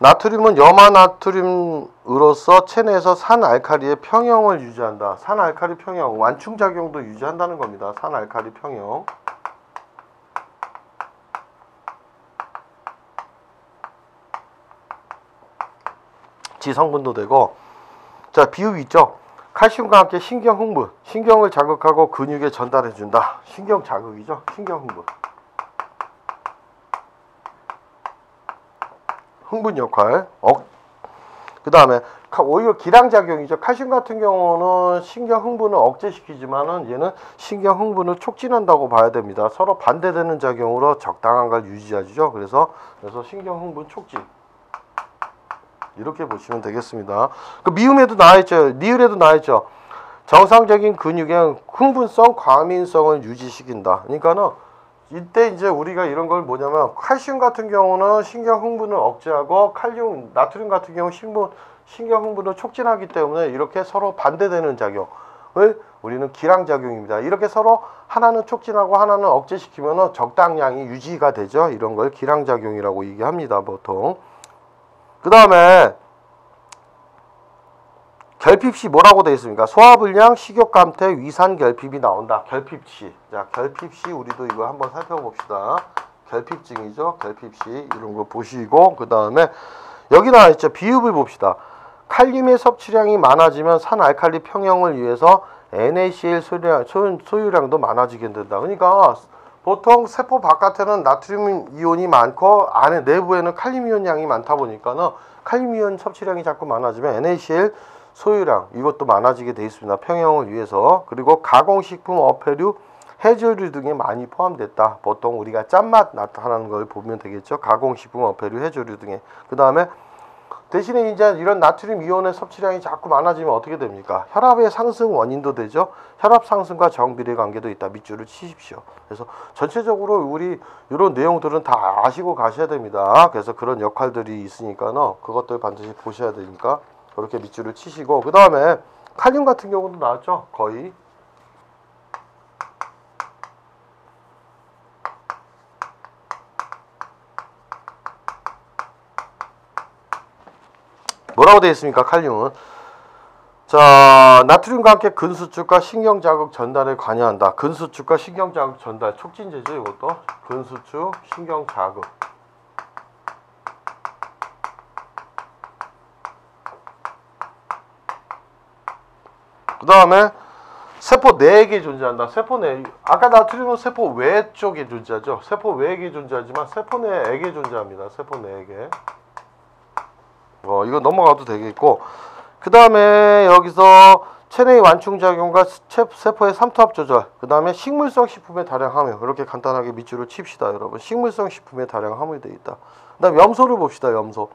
나트륨은 염화나트륨으로서 체내에서 산알칼리의 평형을 유지한다. 산알칼리 평형, 완충작용도 유지한다는 겁니다. 산알칼리 평형. 지성분도 되고. 자, 비읍 있죠. 칼슘과 함께 신경 흥분, 신경을 자극하고 근육에 전달해준다. 신경 자극이죠. 신경 흥분. 흥분 역할. 그 다음에 오히려 기량작용이죠. 칼슘 같은 경우는 신경 흥분을 억제시키지만은 얘는 신경 흥분을 촉진한다고 봐야 됩니다. 서로 반대되는 작용으로 적당한 걸 유지하죠. 그래서 신경 흥분 촉진. 이렇게 보시면 되겠습니다. 그 미음에도 나와있죠. 니을에도 나와있죠. 정상적인 근육의 흥분성, 과민성을 유지시킨다. 그러니까는 이때 이제 우리가 이런 걸 뭐냐면 칼슘 같은 경우는 신경 흥분을 억제하고 나트륨 같은 경우 신경 흥분을 촉진하기 때문에 이렇게 서로 반대되는 작용을 우리는 기량작용입니다. 이렇게 서로 하나는 촉진하고 하나는 억제시키면 적당량이 유지가 되죠. 이런 걸 기량작용이라고 얘기합니다. 보통. 그 다음에 결핍시 뭐라고 되어 있습니까? 소화불량, 식욕감퇴, 위산결핍이 나온다. 결핍시. 자, 결핍시 우리도 이거 한번 살펴봅시다. 결핍증이죠. 결핍시 이런 거 보시고 그 다음에 여기 나와 있죠. 비읍을 봅시다. 칼륨의 섭취량이 많아지면 산알칼리 평형을 위해서 NaCl 소유량도 많아지게 된다. 그러니까 보통 세포 바깥에는 나트륨 이온이 많고 안에 내부에는 칼륨 이온 양이 많다 보니까는 칼륨 이온 섭취량이 자꾸 많아지면 NaCl 소유량 이것도 많아지게 되어 있습니다. 평형을 위해서. 그리고 가공식품, 어패류, 해조류 등에 많이 포함됐다. 보통 우리가 짠맛 나타나는 걸 보면 되겠죠. 가공식품, 어패류, 해조류 등에. 그 다음에 대신에 이제 이런 나트륨 이온의 섭취량이 자꾸 많아지면 어떻게 됩니까? 혈압의 상승 원인도 되죠. 혈압 상승과 정비례 관계도 있다. 밑줄을 치십시오. 그래서 전체적으로 우리 이런 내용들은 다 아시고 가셔야 됩니다. 그래서 그런 역할들이 있으니까는 그것들 반드시 보셔야 되니까 그렇게 밑줄을 치시고 그 다음에 칼륨 같은 경우도 나왔죠. 거의 뭐라고 되어 있습니까? 칼륨은 자, 나트륨과 함께 근수축과 신경자극 전달에 관여한다. 근수축과 신경자극 전달 촉진제죠. 이것도 근수축, 신경자극. 그 다음에 세포 내에 존재한다. 세포 내. 아까 나트륨은 세포 외 쪽에 존재하죠. 세포 외에 존재하지만 세포 내에 존재합니다. 세포 내에. 이거 넘어가도 되겠고 그 다음에 여기서 체내의 완충작용과 세포의 삼투압 조절 그 다음에 식물성 식품의 다량 함유 이렇게 간단하게 밑줄을 칩시다. 여러분 식물성 식품의 다량 함유되어 있다. 그 다음 염소를 봅시다. 염소.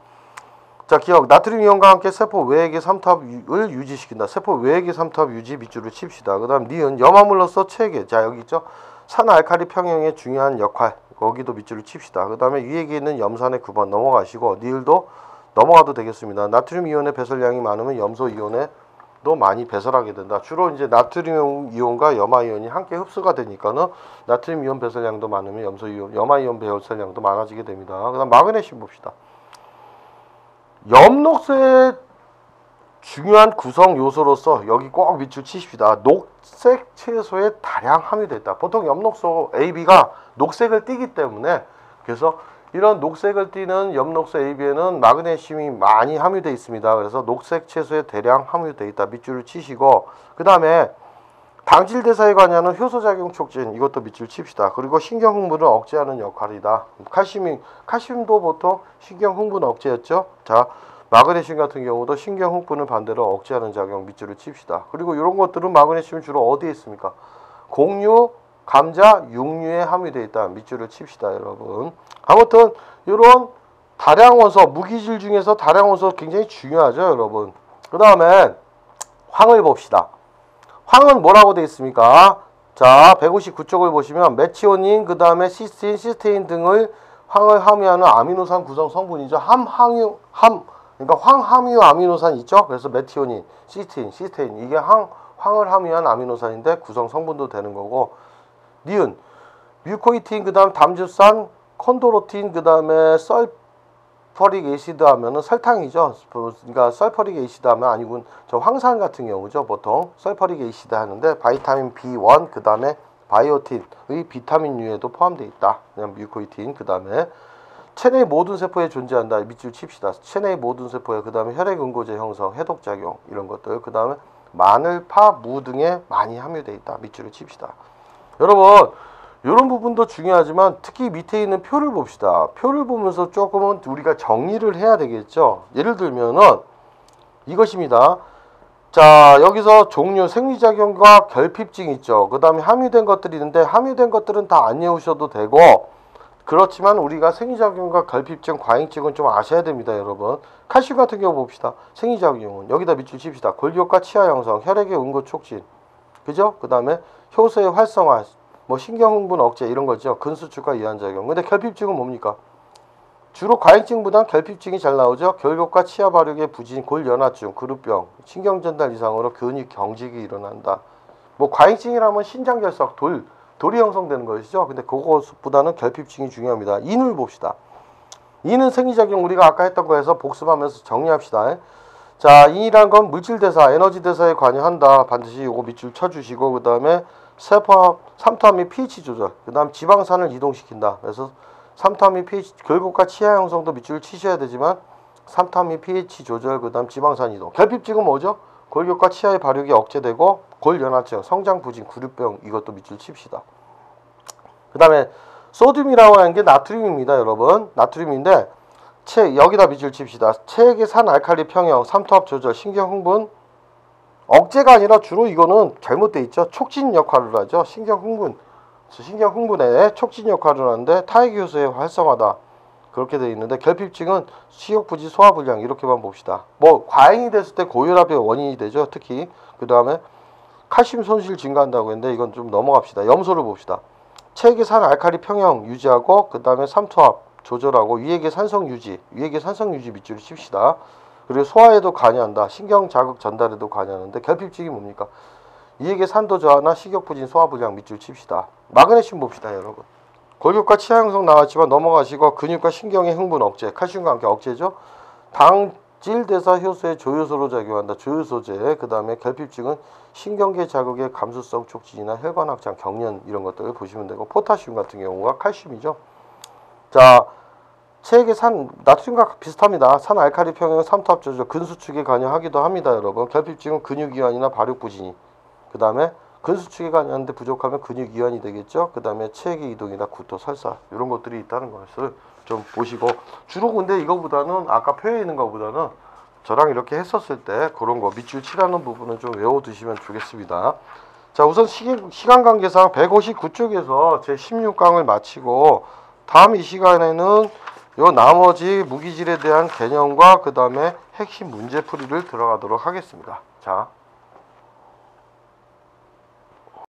자, 기억 나트륨 이온과 함께 세포 외액의 삼투압을 유지시킨다. 세포 외액의 삼투압 유지 밑줄을 칩시다. 그 다음 니은 염화물로서 체계. 자, 여기 있죠. 산알칼리 평형의 중요한 역할 거기도 밑줄을 칩시다. 그 다음에 위에 있는 염산의 9번 넘어가시고 니을도 넘어가도 되겠습니다. 나트륨 이온의 배설량이 많으면 염소 이온에도 많이 배설하게 된다. 주로 이제 나트륨 이온과 염화 이온이 함께 흡수가 되니까는 나트륨 이온 배설량도 많으면 염화 이온 배설량도 많아지게 됩니다. 그다음 마그네슘 봅시다. 엽록소의 중요한 구성 요소로서 여기 꼭 밑줄 치십시다. 녹색 채소에 다량 함유되어 있다. 보통 엽록소 AB가 녹색을 띠기 때문에 그래서 이런 녹색을 띠는 엽록소 AB에는 마그네슘이 많이 함유되어 있습니다. 그래서 녹색 채소에 대량 함유되어 있다. 밑줄을 치시고 그 다음에 당질 대사에 관여하는 효소작용 촉진 이것도 밑줄 칩시다. 그리고 신경 흥분을 억제하는 역할이다. 칼슘도 보통 신경 흥분 억제였죠. 자, 마그네슘 같은 경우도 신경 흥분을 반대로 억제하는 작용 밑줄을 칩시다. 그리고 이런 것들은 마그네슘 주로 어디에 있습니까? 곡류, 감자, 육류에 함유되어 있다. 밑줄을 칩시다. 여러분 아무튼 이런 다량 원소 무기질 중에서 다량 원소 굉장히 중요하죠. 여러분 그 다음에 황을 봅시다. 황은 뭐라고 되어 있습니까? 자, 159쪽을 보시면 메치오닌, 그 다음에 시스틴, 시스테인 등을 황을 함유하는 아미노산 구성 성분이죠. 그러니까 황함유 아미노산 있죠. 그래서 메티오닌, 시스테인 이게 황을 함유한 아미노산인데 구성 성분도 되는 거고 니은 뮤코이틴, 그 다음 담즙산, 콘도로틴, 그 다음에 설퍼릭 애시드 하면은 설탕이죠. 그러니까 설퍼릭 애시드 하면 아니군. 저 황산 같은 경우죠. 보통 설퍼릭 애시드 하는데 바이타민 B1 그 다음에 바이오틴의 비타민유에도 포함되어 있다. 그냥 뮤코이틴 그 다음에 체내의 모든 세포에 존재한다. 밑줄 칩시다. 체내의 모든 세포에 그 다음에 혈액 응고제 형성, 해독작용 이런 것들 그 다음에 마늘, 파, 무 등에 많이 함유되어 있다. 밑줄을 칩시다. 여러분 이런 부분도 중요하지만 특히 밑에 있는 표를 봅시다. 표를 보면서 조금은 우리가 정리를 해야 되겠죠. 예를 들면은 이것입니다. 자 여기서 종류 생리작용과 결핍증 있죠. 그 다음에 함유된 것들이 있는데 함유된 것들은 다 안 외우셔도 되고 그렇지만 우리가 생리작용과 결핍증, 과잉증은 좀 아셔야 됩니다. 여러분 칼슘 같은 경우 봅시다. 생리작용은 여기다 밑줄 칩시다. 골격과 치아 형성, 혈액의 응고 촉진 그죠? 그 다음에 효소의 활성화 뭐 신경흥분 억제 이런 거죠. 근수축과 이완작용. 근데 결핍증은 뭡니까? 주로 과잉증보단 결핍증이 잘 나오죠. 결벽과 치아 발육의 부진, 골연화증, 그룹병, 신경전달 이상으로 근육 경직이 일어난다. 뭐 과잉증이라면 신장결석, 돌이 형성되는 것이죠. 근데 그것보다는 결핍증이 중요합니다. 인을 봅시다. 인은 생리작용 우리가 아까 했던 거에서 복습하면서 정리합시다. 자, 인이란 건 물질 대사, 에너지 대사에 관여한다. 반드시 요거 밑줄 쳐주시고 그 다음에 세포 삼투압 및 pH 조절, 그 다음 지방산을 이동시킨다. 그래서 삼투압 및 pH, 결국과 치아 형성도 밑줄 치셔야 되지만 삼투압 및 pH 조절, 그 다음 지방산 이동. 결핍증은 뭐죠? 골격과 치아의 발육이 억제되고 골연화증, 성장 부진, 구류병 이것도 밑줄 칩시다. 그 다음에 소듐이라고 하는 게 나트륨입니다. 여러분 나트륨인데 여기다 밑줄 칩시다. 체액의 산 알칼리 평형, 삼투압 조절, 신경 흥분 억제가 아니라 주로 이거는 잘못돼 있죠. 촉진 역할을 하죠. 신경 흥분에 촉진 역할을 하는데 타액 효소의 활성화다. 그렇게 되어 있는데 결핍증은 식욕 부지, 소화 불량 이렇게만 봅시다. 뭐 과잉이 됐을 때 고혈압의 원인이 되죠. 특히 그 다음에 칼슘 손실 증가한다고 했는데 이건 좀 넘어갑시다. 염소를 봅시다. 체액의 산 알칼리 평형 유지하고 그 다음에 삼투압 조절하고 위액의 산성 유지 밑줄을 칩시다. 그리고 소화에도 관여한다. 신경 자극 전달에도 관여하는데 결핍증이 뭡니까? 위액의 산도 저하나 식욕 부진, 소화 불량 밑줄 칩시다. 마그네슘 봅시다, 여러분. 골격과 치아 형성 나왔지만 넘어가시고 근육과 신경의 흥분 억제, 칼슘과 함께 억제죠. 당질 대사 효소의 조효소로 작용한다. 조효소제. 그 다음에 결핍증은 신경계 자극의 감수성 촉진이나 혈관 확장, 경련 이런 것들을 보시면 되고 포타슘 같은 경우가 칼슘이죠. 자. 체액의 나트륨과 비슷합니다. 산 알칼리 평형 삼투압 조절, 근수축에 관여하기도 합니다. 여러분 결핍증은 근육 이완이나 발육 부진이 그 다음에 근수축에 관여하는데 부족하면 근육 이완이 되겠죠. 그 다음에 체액의 이동이나 구토, 설사 이런 것들이 있다는 것을 좀 보시고 주로 근데 이거보다는 아까 표에 있는 것보다는 저랑 이렇게 했었을 때 그런 거 밑줄 치라는 부분은 좀 외워두시면 좋겠습니다. 자 우선 시간 관계상 159쪽에서 제 16강을 마치고 다음 이 시간에는 요 나머지 무기질에 대한 개념과 그 다음에 핵심 문제풀이를 들어가도록 하겠습니다. 자.